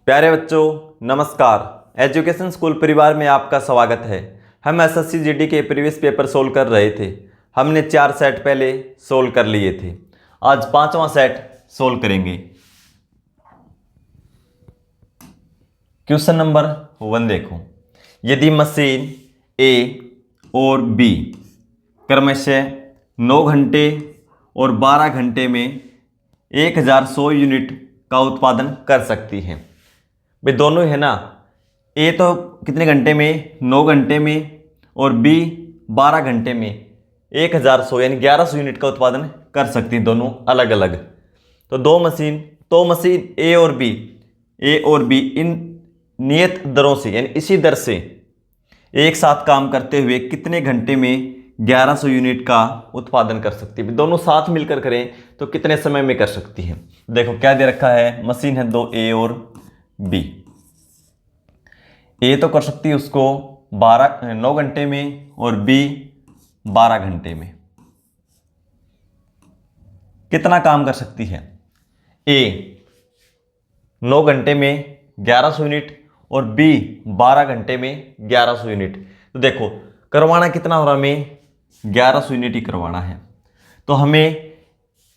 प्यारे बच्चों, नमस्कार। एजुकेशन स्कूल परिवार में आपका स्वागत है। हम एसएससी जीडी के प्रीवियस पेपर सोल्व कर रहे थे। हमने 4 सेट पहले सोल्व कर लिए थे। आज 5वां सेट सोल्व करेंगे। क्वेश्चन नंबर 1 देखो। यदि मशीन ए और बी क्रमशः 9 घंटे और 12 घंटे में 1100 यूनिट का उत्पादन कर सकती है। भाई दोनों है ना, ए तो कितने घंटे में, 9 घंटे में, और बी 12 घंटे में 1100 यानी 1100 यूनिट का उत्पादन कर सकती हैं, दोनों अलग अलग। तो मशीन ए और बी इन नियत दरों से यानी इसी दर से एक साथ काम करते हुए कितने घंटे में 1100 यूनिट का उत्पादन कर सकती है। दोनों साथ मिलकर करें तो कितने समय में कर सकती है। देखो क्या दे रखा है, मशीन है 2 ए और बी। ए तो कर सकती है उसको 9 घंटे में और बी 12 घंटे में। कितना काम कर सकती है? ए 9 घंटे में 1100 यूनिट और बी 12 घंटे में 1100 यूनिट। तो देखो करवाना कितना हो रहा, हमें 1100 यूनिट ही करवाना है। तो हमें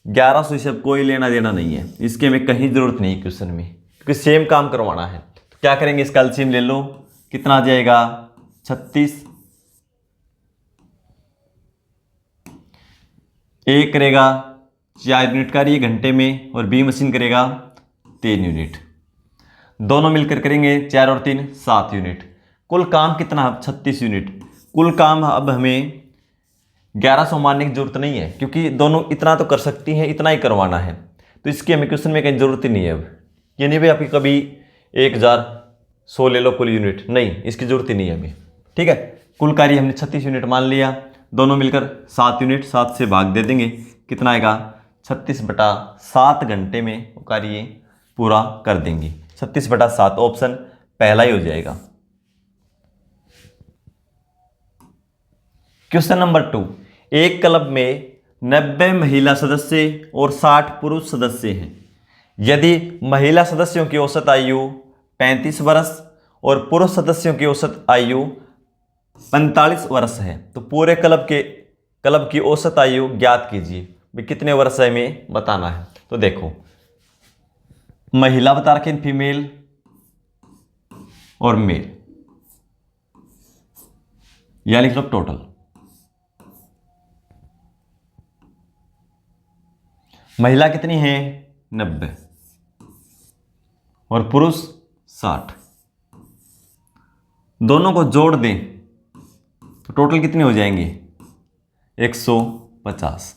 1100 से कोई लेना देना नहीं है, इसके हमें कहीं जरूरत नहीं क्वेश्चन में, क्योंकि सेम काम करवाना है। तो क्या करेंगे, इसका एलसीएम ले लो। कितना आ जाएगा 36। ए करेगा 4 यूनिट का रही घंटे में और बी मशीन करेगा 3 यूनिट। दोनों मिलकर करेंगे 4 और 3 7 यूनिट। कुल काम कितना, 36 यूनिट। कुल काम अब हमें 1100 मानने की जरूरत नहीं है, क्योंकि दोनों इतना तो कर सकती हैं, इतना ही करवाना है। तो इसकी हमें क्वेश्चन में कहीं जरूरत ही नहीं है। अब ये नहीं भाई आपकी कभी 1100 ले लो कुल यूनिट, नहीं, इसकी जरूरत ही नहीं है हमें। ठीक है, कुल कार्य हमने 36 यूनिट मान लिया। दोनों मिलकर 7 यूनिट, 7 से भाग दे देंगे, कितना आएगा 36/7 घंटे में वो कार्य पूरा कर देंगे। 36/7 ऑप्शन पहला ही हो जाएगा। Question number 2। एक क्लब में 90 महिला सदस्य और 60 पुरुष सदस्य हैं। यदि महिला सदस्यों की औसत आयु 35 वर्ष और पुरुष सदस्यों की औसत आयु 45 वर्ष है, तो पूरे क्लब की औसत आयु ज्ञात कीजिए। भाई कितने वर्ष है हमें बताना है। तो देखो महिला बता रखे, फीमेल और मेल, या लिख लो टोटल। महिला कितनी है 90 और पुरुष 60। दोनों को जोड़ दें तो टोटल कितने हो जाएंगे 150।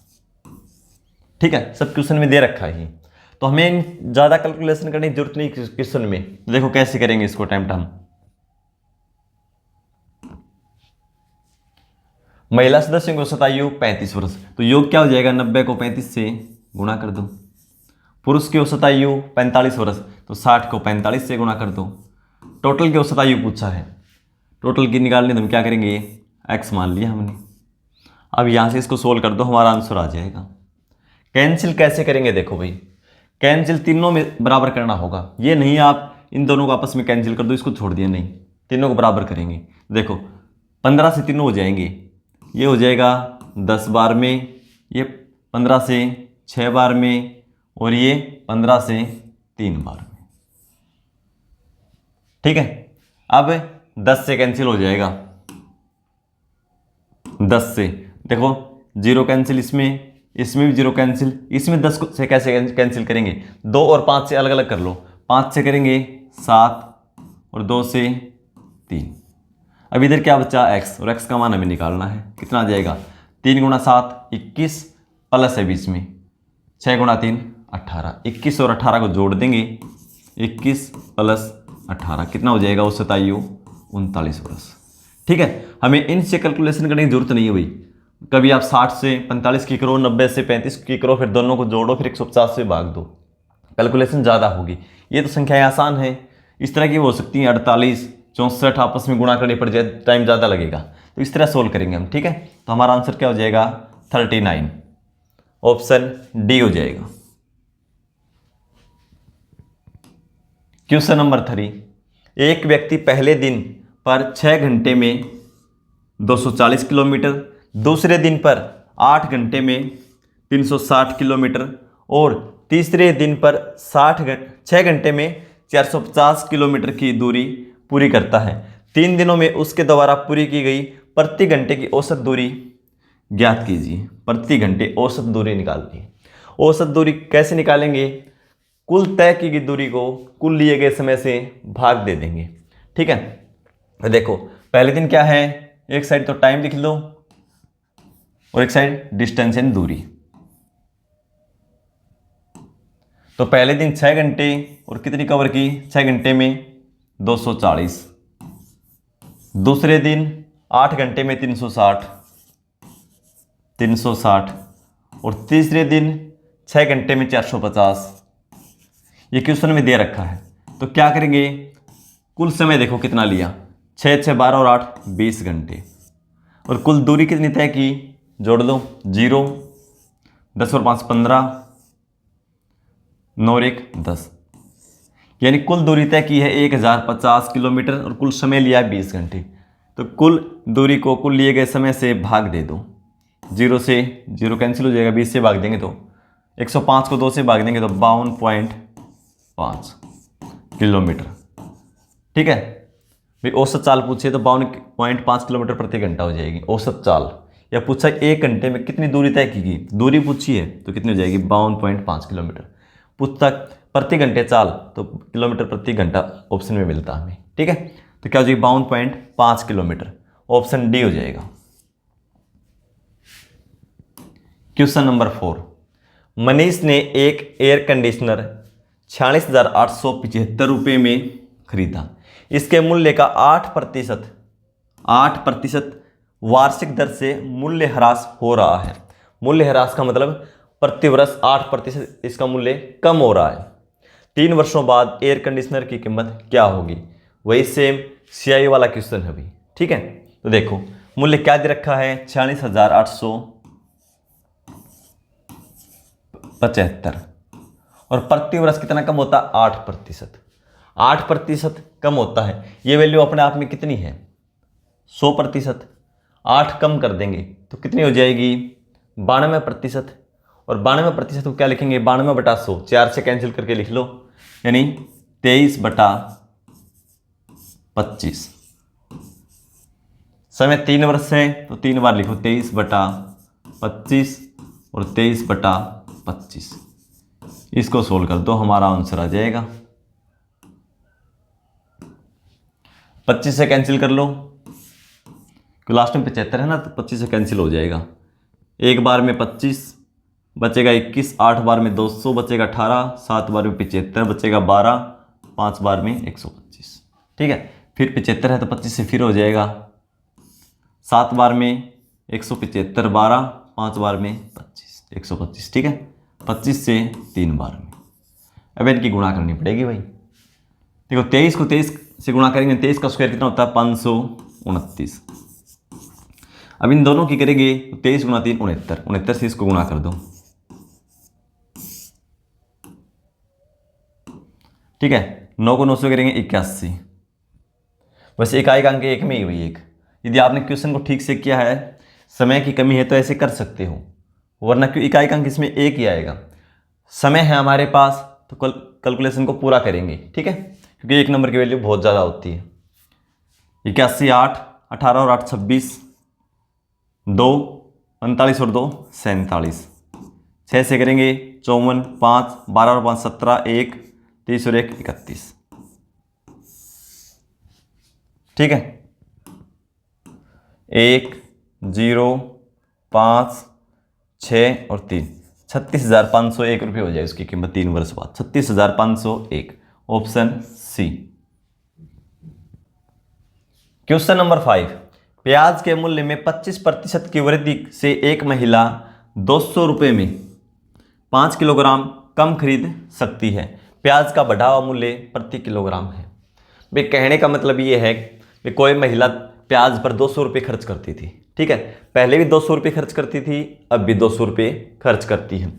ठीक है, सब क्वेश्चन में दे रखा है। तो हमें ज़्यादा कैलकुलेशन करने की जरूरत नहीं क्वेश्चन में। देखो कैसे करेंगे इसको अटेम्प्ट हम। महिला सदस्यों की औसत आयु 35 वर्ष, तो योग क्या हो जाएगा, 90 को 35 से गुणा कर दो। पुरुष की औसत आयु 45 वर्ष, तो 60 को 45 से गुणा कर दो। टोटल की औसत आयु पूछा है, टोटल की निकालने तो हम क्या करेंगे, x मान लिया हमने। अब यहाँ से इसको सोल्व कर दो, हमारा आंसर आ जाएगा। कैंसिल कैसे करेंगे, देखो भाई कैंसिल तीनों में बराबर करना होगा। ये नहीं आप इन दोनों को आपस में कैंसिल कर दो, इसको छोड़ दिया, नहीं, तीनों को बराबर करेंगे। देखो 15 से तीनों हो जाएंगे, ये हो जाएगा 10 बार में, ये 15 से 6 बार में, और ये 15 से 3 बार में। ठीक है, अब 10 से कैंसिल हो जाएगा, 10 से देखो 0 कैंसिल, इसमें भी 0 कैंसिल, इसमें 10 से कैसे कैंसिल करेंगे, 2 और 5 से अलग अलग कर लो। 5 से करेंगे 7 और 2 से 3। अब इधर क्या बचा x, और x का मान हमें निकालना है। कितना आ जाएगा 3 × 7 21, प्लस है बीच में 6 × 3 18। 21 और 18 को जोड़ देंगे, 21 + 18 कितना हो जाएगा, औसत आयु 39 वर्ष। ठीक है, हमें इनसे कैलकुलेशन करने की जरूरत नहीं है भाई। कभी आप 60 से 45 की करो, 90 से 35 की करो, फिर दोनों को जोड़ो, फिर 150 से भाग दो, कैलकुलेशन ज़्यादा होगी। ये तो संख्याएं आसान है, इस तरह की हो सकती हैं 48 64 आपस में गुणा करनी पड़ जाए, टाइम ज़्यादा लगेगा। तो इस तरह सोल्व करेंगे हम। ठीक है, तो हमारा आंसर क्या हो जाएगा 39, ऑप्शन डी हो जाएगा। क्वेश्चन नंबर 3, एक व्यक्ति पहले दिन पर 6 घंटे में 240 किलोमीटर, दूसरे दिन पर 8 घंटे में 360 किलोमीटर और तीसरे दिन पर 6 घंटे में 450 किलोमीटर की दूरी पूरी करता है। 3 दिनों में उसके द्वारा पूरी की गई प्रति घंटे की औसत दूरी ज्ञात कीजिए। प्रति घंटे औसत दूरी निकालनी। औसत दूरी कैसे निकालेंगे? कुल तय की गई दूरी को कुल लिए गए समय से भाग दे देंगे। ठीक है, तो देखो पहले दिन क्या है, एक साइड तो टाइम लिख लो और एक साइड डिस्टेंस एंड दूरी। तो पहले दिन 6 घंटे और कितनी कवर की? 6 घंटे में 240, दूसरे दिन 8 घंटे में 360 और तीसरे दिन 6 घंटे में 450। ये क्वेश्चन में दे रखा है, तो क्या करेंगे? कुल समय देखो कितना लिया, 6 6 12 और 8 20 घंटे और कुल दूरी कितनी तय की? जोड़ दो 0, 10 और 5 15, 9 और 1 10, यानी कुल दूरी तय की है 1050 किलोमीटर और कुल समय लिया है 20 घंटे। तो कुल दूरी को कुल लिए गए समय से भाग दे दो। 0 से 0 कैंसिल हो जाएगा, 20 से भाग देंगे तो 105 को 2 से भाग देंगे तो 52.5 किलोमीटर। ठीक है भाई, औसत चाल पूछे तो 52.5 किलोमीटर प्रति घंटा हो जाएगी औसत चाल। या पूछा 1 घंटे में कितनी दूरी तय की गई, दूरी पूछी है तो कितनी हो जाएगी? 52.5 किलोमीटर। पूछता प्रति घंटे चाल तो किलोमीटर प्रति घंटा ऑप्शन में मिलता हमें। ठीक है, तो क्या हो जाएगी? 52.5 किलोमीटर, ऑप्शन डी हो जाएगा। क्वेश्चन नंबर 4, मनीष ने एक एयर कंडीशनर 46,875 रुपये में खरीदा। इसके मूल्य का 8% वार्षिक दर से मूल्य ह्रास हो रहा है। मूल्य ह्रास का मतलब प्रतिवर्ष 8% इसका मूल्य कम हो रहा है। 3 वर्षों बाद एयर कंडीशनर की कीमत क्या होगी? वही सेम CI वाला क्वेश्चन है भाई। ठीक है, तो देखो मूल्य क्या दे रखा है? 46,875 और प्रति वर्ष कितना कम होता है? 8%। 8% कम होता है। ये वैल्यू अपने आप में कितनी है? 100%। 8 कम कर देंगे तो कितनी हो जाएगी? 92%। और 92% को क्या लिखेंगे? 92/100, 4 से कैंसिल करके लिख लो, यानी 23/25। समय 3 वर्ष है तो 3 बार लिखो, 23/25 और 23/25। इसको सोल्व कर दो, हमारा आंसर आ जाएगा। 25 से कैंसिल कर लो, लास्ट में 75 है ना, तो 25 से कैंसिल हो जाएगा। एक बार में 25 बचेगा, 21, 8 बार में 200 बचेगा, 18, 7 बार में 75 बचेगा, 12, 5 बार में 125। ठीक है, फिर 75 है तो 25 से फिर हो जाएगा, 7 बार में 175, 12, 5 बार में 25, 125। ठीक है, 25 से 3 बार में। अब इनकी गुणा करनी पड़ेगी भाई। देखो 23 को 23 से गुणा करेंगे, 23 का स्क्वायर कितना होता है? 529। अब इन दोनों की करेंगे 23 गुणा 3 69, 69 से इसको गुणा कर दो। ठीक है, 9 को 9 से करेंगे 81। वैसे इकाई का अंक एक में ही हुई एक। यदि आपने क्वेश्चन को ठीक से किया है, समय की कमी है तो ऐसे कर सकते हो, वरना क्यों इकाई का अंक इसमें एक ही आएगा। समय है हमारे पास तो कैलकुलेशन को पूरा करेंगे। ठीक है, क्योंकि 1 नंबर की वैल्यू बहुत ज़्यादा होती है। 81, 8, 18 और 8 26, 2 39 और 2 47, 6 से करेंगे 54, 5 12 और 5 17, 1 30 और 1 31। ठीक है, 1 0 5 6 और 3, 36,501 रुपये हो जाए उसकी कीमत 3 वर्ष बाद। 36,501, ऑप्शन सी। क्वेश्चन नंबर 5, प्याज के मूल्य में 25% की वृद्धि से एक महिला 200 रुपये में 5 किलोग्राम कम खरीद सकती है। प्याज का बढ़ा हुआ मूल्य प्रति किलोग्राम है। भाई कहने का मतलब ये है कि कोई महिला प्याज पर 200 रुपये खर्च करती थी। ठीक है, पहले भी 200 रुपये खर्च करती थी, अब भी 200 रुपये खर्च करती है।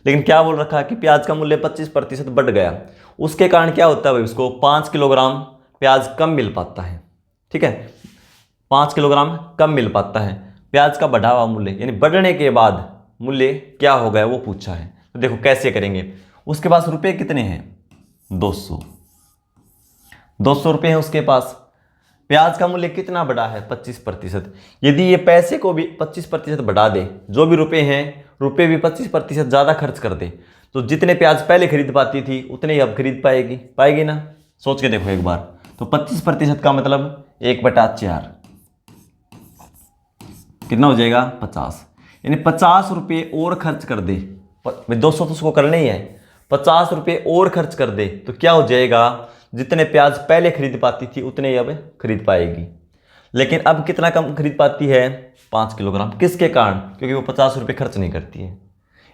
लेकिन क्या बोल रखा है कि प्याज का मूल्य 25% बढ़ गया, उसके कारण क्या होता है भाई, उसको 5 किलोग्राम प्याज कम मिल पाता है। ठीक है, 5 किलोग्राम कम मिल पाता है। प्याज का बढ़ा हुआ मूल्य यानी बढ़ने के बाद मूल्य क्या हो गया वो पूछा है। तो देखो कैसे करेंगे, उसके पास रुपए कितने हैं, 200 रुपये हैं उसके पास। प्याज का मूल्य कितना बढ़ा है, 25%। यदि ये पैसे को भी 25% बढ़ा दे, जो भी रुपए हैं रुपए भी 25% ज़्यादा खर्च कर दे, तो जितने प्याज पहले खरीद पाती थी उतने ही अब खरीद पाएगी ना। सोच के देखो एक बार, तो 25% का मतलब 1/4 कितना हो जाएगा, 50। यानी 50 रुपये और खर्च कर दे, 200 तो उसको करना ही है, 50 रुपये और खर्च कर दे तो क्या हो जाएगा, जितने प्याज पहले खरीद पाती थी उतने ही अब खरीद पाएगी। लेकिन अब कितना कम खरीद पाती है, 5 किलोग्राम। किसके कारण, क्योंकि वो 50 रुपये खर्च नहीं करती है।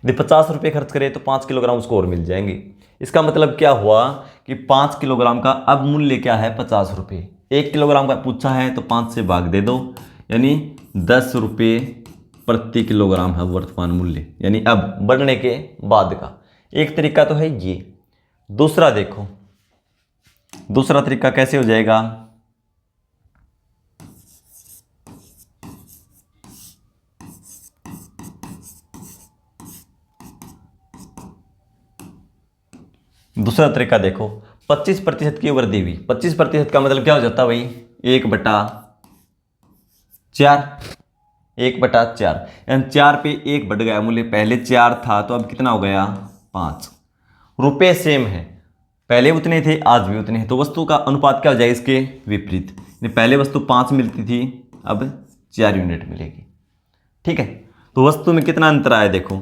यदि 50 रुपये खर्च करे तो 5 किलोग्राम उसको और मिल जाएंगे। इसका मतलब क्या हुआ कि 5 किलोग्राम का अब मूल्य क्या है, 50 रुपये। 1 किलोग्राम का पूछा है तो 5 से भाग दे दो, यानी 10 रुपये प्रति किलोग्राम है वर्तमान मूल्य, यानी अब बढ़ने के बाद का। एक तरीका तो है ये। दूसरा देखो, दूसरा तरीका कैसे हो जाएगा, दूसरा तरीका देखो, 25% की वृद्धि हुई। 25% का मतलब क्या हो जाता है भाई, 1/4, 1/4 यानी 4 पे 1 बढ़ गया मूल्य। पहले 4 था तो अब कितना हो गया, 5। रुपए सेम है, पहले उतने थे आज भी उतने हैं, तो वस्तु का अनुपात क्या हो जाएगा इसके विपरीत। पहले वस्तु 5 मिलती थी अब 4 यूनिट मिलेगी। ठीक है, तो वस्तु में कितना अंतर आया देखो,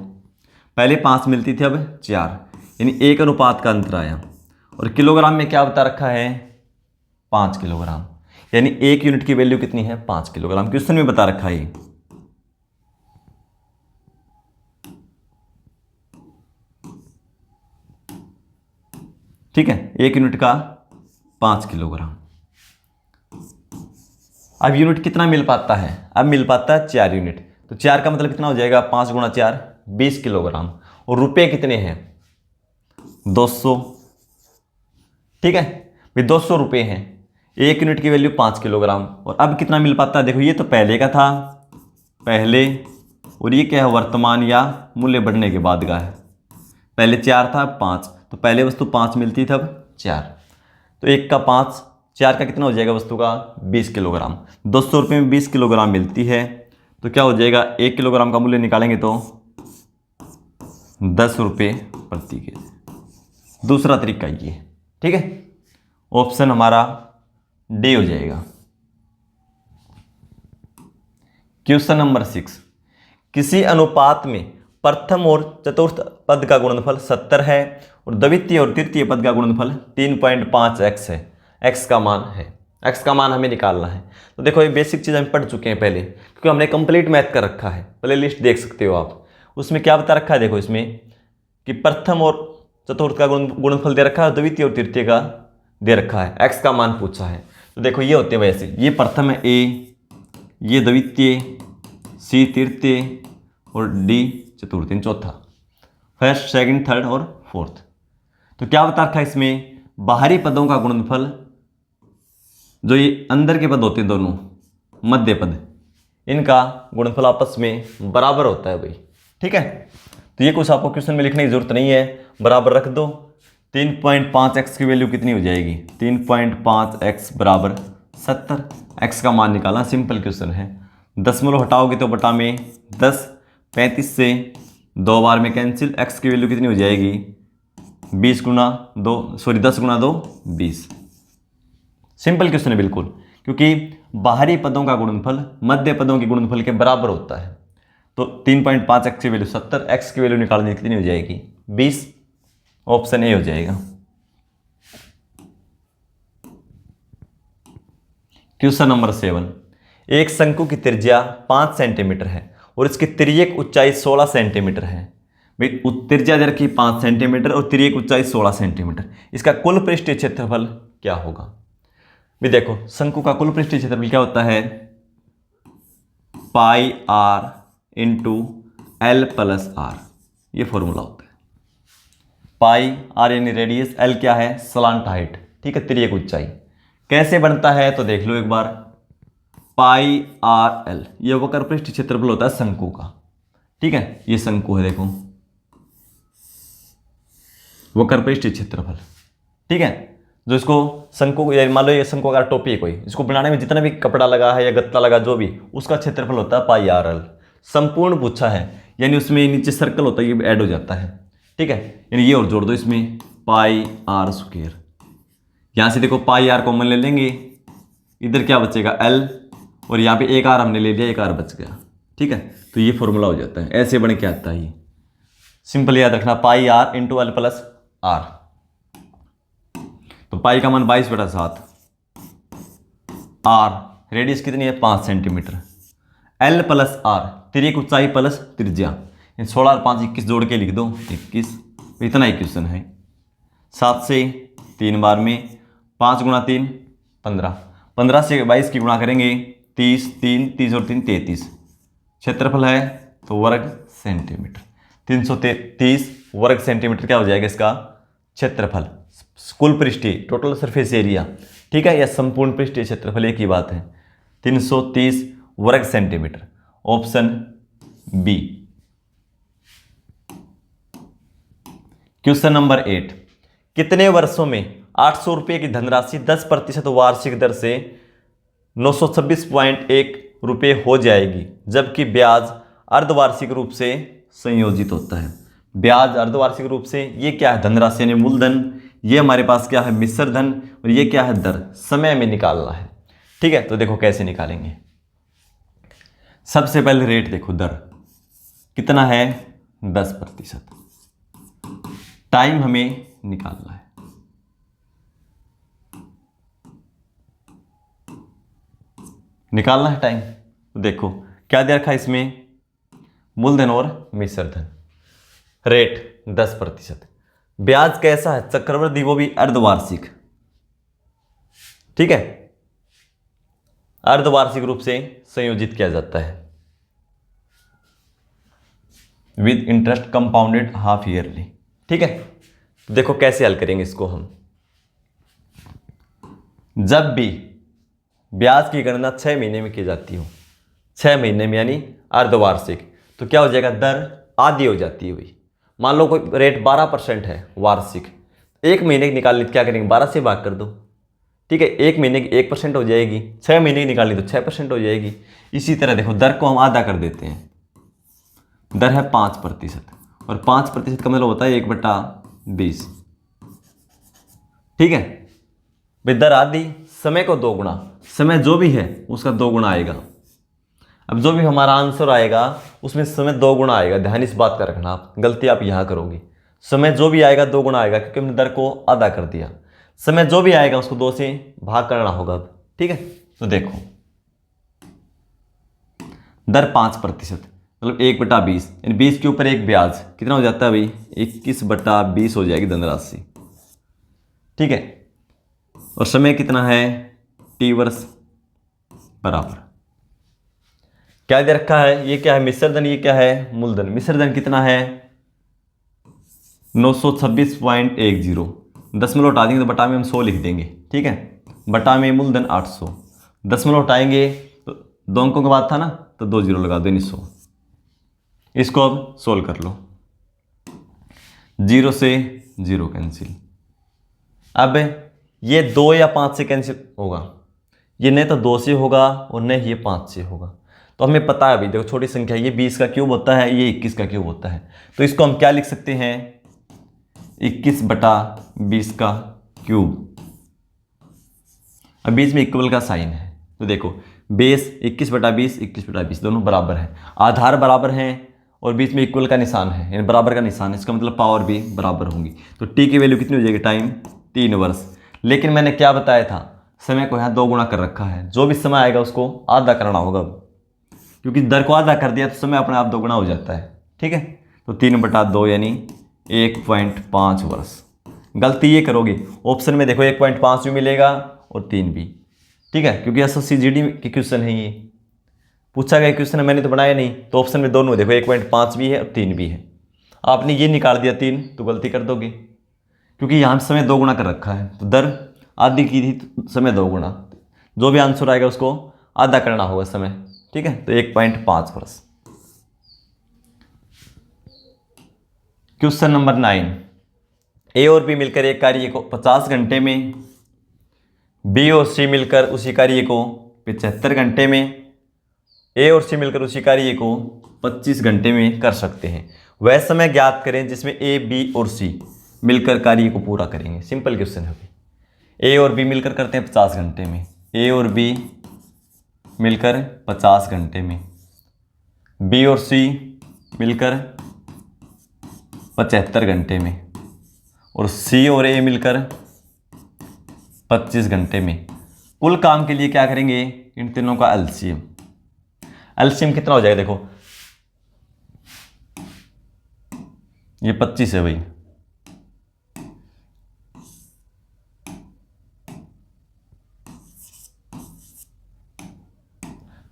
पहले 5 मिलती थी अब 4, यानी 1 अनुपात का अंतर आया। और किलोग्राम में क्या बता रखा है, 5 किलोग्राम, यानी 1 यूनिट की वैल्यू कितनी है, 5 किलोग्राम। क्वेश्चन में बता रखा है। ठीक है, 1 यूनिट का 5 किलोग्राम। अब यूनिट कितना मिल पाता है, अब मिल पाता है 4 यूनिट। तो 4 का मतलब कितना हो जाएगा, 5 × 4 20 किलोग्राम। और रुपए कितने हैं, 200। ठीक है भाई, 200 रुपये हैं, 1 यूनिट की वैल्यू 5 किलोग्राम। और अब कितना मिल पाता है देखो, ये तो पहले का था, पहले, और ये क्या है, वर्तमान या मूल्य बढ़ने के बाद का है। पहले 4 था 5, तो पहले वस्तु 5 मिलती थी अब 4, तो 1 का 5, 4 का कितना हो जाएगा वस्तु का, 20 किलोग्राम। 200 रुपये में 20 किलोग्राम मिलती है, तो क्या हो जाएगा, 1 किलोग्राम का मूल्य निकालेंगे तो 10 रुपये प्रति केजी। दूसरा तरीका ये। ठीक है, ऑप्शन हमारा डी हो जाएगा। क्वेश्चन नंबर 6, किसी अनुपात में प्रथम और चतुर्थ पद का गुणनफल 70 है और द्वितीय और तृतीय पद का गुणनफल 3.5x है। x का मान है, x का मान हमें निकालना है। तो देखो ये बेसिक चीज़ हम पढ़ चुके हैं पहले, क्योंकि हमने कंप्लीट मैथ कर रखा है, प्ले लिस्ट देख सकते हो आप। उसमें क्या बता रखा है देखो, इसमें कि प्रथम और चतुर्थ का गुणनफल दे रखा है, द्वितीय और तृतीय का दे रखा है, x का मान पूछा है। तो देखो ये होते हैं वैसे, ये प्रथम है a, ये द्वितीय, c तृतीय और d चतुर्थ, चौथा, फर्स्ट सेकंड थर्ड और फोर्थ। तो क्या बता रखा है इसमें, बाहरी पदों का गुणनफल, जो ये अंदर के पद होते हैं दोनों मध्य पद, इनका गुणनफल आपस में बराबर होता है भाई। ठीक है, तो ये कुछ आपको क्वेश्चन में लिखने की जरूरत नहीं है, बराबर रख दो। 3.5x की वैल्यू कितनी हो जाएगी, 3.5x बराबर 70। x का मान निकालना, सिंपल क्वेश्चन है। दशमलव हटाओगे तो बटा में 10, 35 से 2 बार में कैंसिल, x की वैल्यू कितनी हो जाएगी, 10 × 2 20। सिंपल क्वेश्चन है बिल्कुल, क्योंकि बाहरी पदों का गुणनफल मध्य पदों के गुणनफल के बराबर होता है। तो 3.5x की वैल्यू 70, x की वैल्यू निकालनी कितनी हो जाएगी, 20। ऑप्शन ए हो जाएगा। क्वेश्चन नंबर 7, एक शंकु की त्रिज्या 5 सेंटीमीटर है और इसकी तिर्यक ऊंचाई 16 सेंटीमीटर है। भाई त्रिज्या दे रखी 5 सेंटीमीटर और तिर्यक ऊंचाई 16 सेंटीमीटर, इसका कुल पृष्ठीय क्षेत्रफल क्या होगा। भी देखो शंकु का कुल पृष्ठीय क्षेत्रफल क्या होता है, πr × l + r, ये फॉर्मूला होता है। पाई आर यानी रेडियस, एल क्या है सलांट हाइट, ठीक है, तिर्यक ऊंचाई। कैसे बनता है तो देख लो एक बार, पाई आर एल ये वक्र पृष्ठ क्षेत्रफल होता है शंकु का, ठीक है, ये शंकु है देखो, वक्र पृष्ठ क्षेत्रफल, ठीक है। जो इसको शंकु, मान लो ये शंकु अगर टोपी है कोई, इसको बनाने में जितना भी कपड़ा लगा है या गत्ता लगा जो भी, उसका क्षेत्रफल होता है पाई आर एल। संपूर्ण पूछा है यानी उसमें नीचे सर्कल होता है, ये ऐड हो जाता है, ठीक है, यानी ये और जोड़ दो इसमें पाई आर स्क्वायर। यहाँ से देखो पाई आर कॉमन ले लेंगे, इधर क्या बचेगा एल, और यहाँ पे एक आर हमने ले लिया, एक आर बच गया, ठीक है। तो ये फॉर्मूला हो जाता है, ऐसे बन के आता है ये। सिंपल याद रखना pi R into L plus R. तो पाई का मान 22/7, आर रेडियस कितनी है 5 सेंटीमीटर, एल प्लस आर तिर्यक ऊंचाई प्लस त्रिज्या, 16 और 5 21 जोड़ के लिख दो 21, इतना ही क्वेश्चन है। 7 से 3 बार में 5 गुणा 3 15, 15 से 22 की गुणा करेंगे 30, 3 30 और 3 33, क्षेत्रफल है तो वर्ग सेंटीमीटर, 333 वर्ग सेंटीमीटर क्या हो जाएगा इसका क्षेत्रफल, कुल पृष्ठीय टोटल सरफेस एरिया, ठीक है, या संपूर्ण पृष्ठीय क्षेत्रफल एक ही बात है, 330 वर्ग centimetre, option B. Question number 8, कितने वर्षों में 800 रुपये की धनराशि 10% वार्षिक दर से 926.1 रुपये हो जाएगी, जबकि ब्याज अर्धवार्षिक रूप से संयोजित होता है। ब्याज अर्धवार्षिक रूप से, ये क्या है धनराशि यानी मूलधन, ये हमारे पास क्या है मिश्र धन, और ये क्या है दर, समय में निकालना है, ठीक है। तो देखो कैसे निकालेंगे, सबसे पहले रेट देखो, दर कितना है 10%, टाइम हमें निकालना है, निकालना है टाइम। तो देखो क्या दे रखा है इसमें, मूलधन और मिश्र धन, रेट 10%, ब्याज कैसा है चक्रवृद्धि, वो भी अर्धवार्षिक, ठीक है, अर्धवार्षिक रूप से संयोजित किया जाता है, with interest compounded half yearly, ठीक है। तो देखो कैसे हल करेंगे इसको हम, जब भी ब्याज की गणना 6 महीने में की जाती हो, 6 महीने में यानी अर्धवार्षिक, तो क्या हो जाएगा दर आधी हो जाती है भाई। मान लो कोई रेट 12% है वार्षिक, एक महीने की निकालनी तो क्या करेंगे 12 से भाग कर दो, ठीक है, एक महीने की 1% हो जाएगी, 6 महीने की निकालनी तो 6% हो जाएगी। इसी तरह देखो दर को हम आधा कर देते हैं, दर है 5%, और 5% का मतलब होता है 1/20, ठीक है भाई, दर आधी, समय को 2 गुना, समय जो भी है उसका 2 गुना आएगा। अब जो भी हमारा आंसर आएगा उसमें समय 2 गुना आएगा, ध्यान इस बात का रखना, आप गलती आप यहां करोगे, समय जो भी आएगा 2 गुना आएगा, क्योंकि हमने दर को आधा कर दिया, समय जो भी आएगा उसको 2 से भाग करना होगा अब, ठीक है। तो देखो दर 5%, मतलब 1/20, यानी 20 के ऊपर एक ब्याज कितना हो जाता है भाई 21/20 हो जाएगी धनराशि, ठीक है। और समय कितना है T वर्ष बराबर, क्या दे रखा है, ये क्या है मिश्र धन, ये क्या है मूलधन, मिश्र धन कितना है 926.10, 10 हटा देंगे तो बटा में हम 100 लिख देंगे, ठीक है, बटा में मूलधन 800, 10 हटाएंगे तो 2 अंकों का बाद था ना, तो 2 जीरो लगा दो 100, इसको अब सोल्व कर लो, 0 से 0 कैंसिल, अब ये 2 या 5 से कैंसिल होगा, ये नहीं तो 2 से होगा और नहीं ये 5 से होगा। तो हमें पता है अभी देखो छोटी संख्या, ये 20 का क्यूब होता है, ये 21 का क्यूब होता है, तो इसको हम क्या लिख सकते हैं 21/20 का क्यूब। अब बीच में इक्वल का साइन है, तो देखो बेस 21/20 21/20 दोनों बराबर है, आधार बराबर हैं और बीच में इक्वल का निशान है, यानी बराबर का निशान है, इसका मतलब पावर भी बराबर होंगी। तो टी की वैल्यू कितनी हो जाएगी टाइम 3 वर्ष। लेकिन मैंने क्या बताया था, समय को यहाँ 2 गुना कर रखा है, जो भी समय आएगा उसको आधा करना होगा, क्योंकि दर को आधा कर दिया तो समय अपने आप 2 गुना हो जाता है, ठीक है। तो 3/2 यानी 1.5 वर्ष। गलती ये करोगे ऑप्शन में देखो 1.5 भी मिलेगा और 3 भी, ठीक है, क्योंकि एसएससी जीडी की क्वेश्चन है, ये पूछा गया क्वेश्चन है, मैंने तो बनाया नहीं, तो ऑप्शन में दोनों देखो 1.5 भी है और 3 भी है। आपने ये निकाल दिया 3 तो गलती कर दोगे, क्योंकि यहाँ समय 2 गुना कर रखा है, तो दर आधी की थी तो समय 2 गुना, जो भी आंसर आएगा उसको आधा करना होगा समय, ठीक है। तो 1.5 वर्ष। क्वेश्चन नंबर 9, ए और बी मिलकर एक कार्य को 50 घंटे में, बी और सी मिलकर उसी कार्य को 75 घंटे में, ए और सी मिलकर उसी कार्य को 25 घंटे में कर सकते हैं। वह समय ज्ञात करें जिसमें ए, बी और सी मिलकर कार्य को पूरा करेंगे। सिंपल क्वेश्चन है। ए और बी मिलकर करते हैं 50 घंटे में, ए और बी मिलकर 50 घंटे में, बी और सी मिलकर 75 घंटे में, और सी और ए मिलकर 25 घंटे में। कुल काम के लिए क्या करेंगे, इन तीनों का एलसीएम। एलसीएम कितना हो जाएगा, देखो ये 25 है भाई,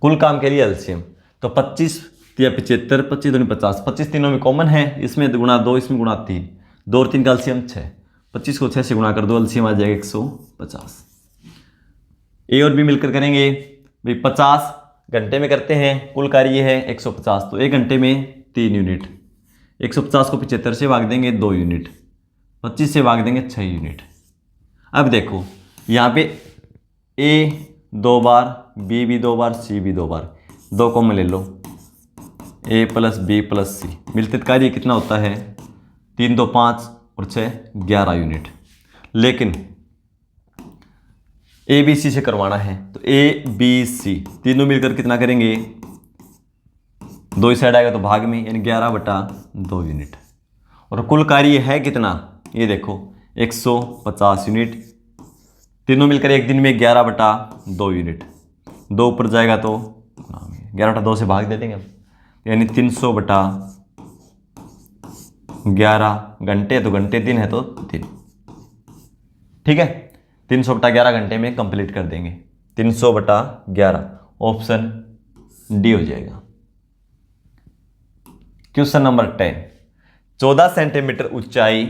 कुल काम के लिए एलसीएम। तो 25 या 75, 25 दूनी 50, 25 तीनों में कॉमन है, इसमें गुणा 2, इसमें गुणा 3, 2 और 3 का एलसीएम 6, 25 को 6 से गुणा कर दो, एलसीएम आ जाएगा 150। ए और बी मिलकर करेंगे भाई 50 घंटे में करते हैं, कुल कार्य है 150, तो 1 घंटे में 3 यूनिट, 150 को 75 से भाग देंगे 2 यूनिट, 25 से भाग देंगे 6 यूनिट। अब देखो यहाँ पे ए 2 बार, बी भी 2 बार, सी भी 2 बार, 2 कॉमन ले लो, ए प्लस बी प्लस सी, मिलते कार्य कितना होता है 3 2 5 और 6 11 यूनिट। लेकिन ए बी सी से करवाना है, तो ए बी सी तीनों मिलकर कितना करेंगे, 2 साइड आएगा तो भाग में, यानी 11/2 यूनिट। और कुल कार्य है कितना, ये देखो 150 यूनिट, तीनों मिलकर एक दिन में 11/2 यूनिट, 2 ऊपर जाएगा तो 11/2 से भाग दे देंगे हम, यानी 300/11 घंटे, तो घंटे दिन है तो दिन, ठीक है। 300/11 घंटे में कंप्लीट कर देंगे, 300/11, ऑप्शन डी हो जाएगा। क्वेश्चन नंबर 10, 14 सेंटीमीटर ऊंचाई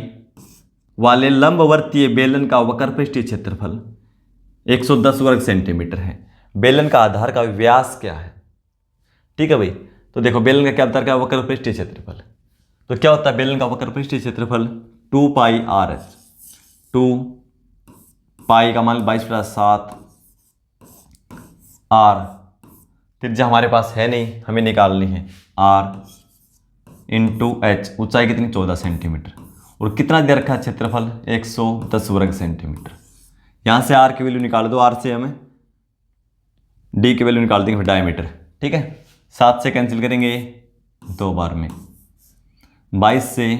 वाले लंबवर्तीय बेलन का वक्रपृष्ठीय क्षेत्रफल 110 वर्ग सेंटीमीटर है। बेलन का आधार का व्यास क्या है, ठीक है भाई। तो देखो बेलन का क्या आधार का वक्रपृष्ठीय क्षेत्रफल, तो क्या होता है बेलन का वक्रपृष्ठीय क्षेत्रफल 2πr, 2 पाई का मान 22/7 r, त्रिज्या हमारे पास है नहीं, हमें निकालनी है, r इंटू एच, ऊंचाई कितनी 14 सेंटीमीटर, और कितना दे रखा है क्षेत्रफल 110 वर्ग सेंटीमीटर। यहाँ से r की वैल्यू निकाल दो, r से हमें d की वैल्यू निकाल देंगे, डायमीटर, ठीक है। 7 से कैंसिल करेंगे 2 बार में, 22 से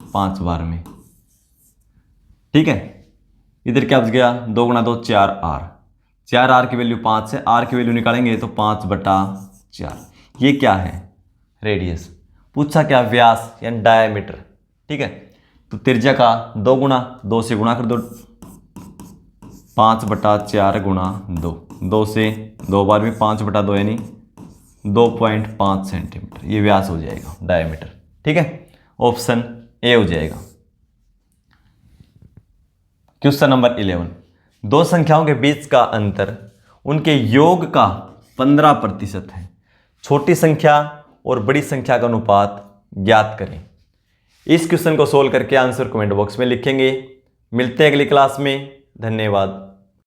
5 बार में, ठीक है। इधर क्या बच गया, 2 × 2 4r, 4r की वैल्यू 5 है, r की वैल्यू निकालेंगे तो 5/4। ये क्या है, रेडियस। पूछा क्या, व्यास यानी डायमीटर, ठीक है। तो त्रिज्या का 2 × 2 से गुणा कर दो, 5/4 × 2, 2 से 2 बार में 5/2 यानी 2.5 सेंटीमीटर, ये व्यास हो जाएगा, डायमीटर, ठीक है। ऑप्शन ए हो जाएगा। क्वेश्चन नंबर 11, दो संख्याओं के बीच का अंतर उनके योग का 15% है। छोटी संख्या और बड़ी संख्या का अनुपात ज्ञात करें। इस क्वेश्चन को सोल्व करके आंसर कमेंट बॉक्स में लिखेंगे। मिलते हैं अगली क्लास में, धन्यवाद।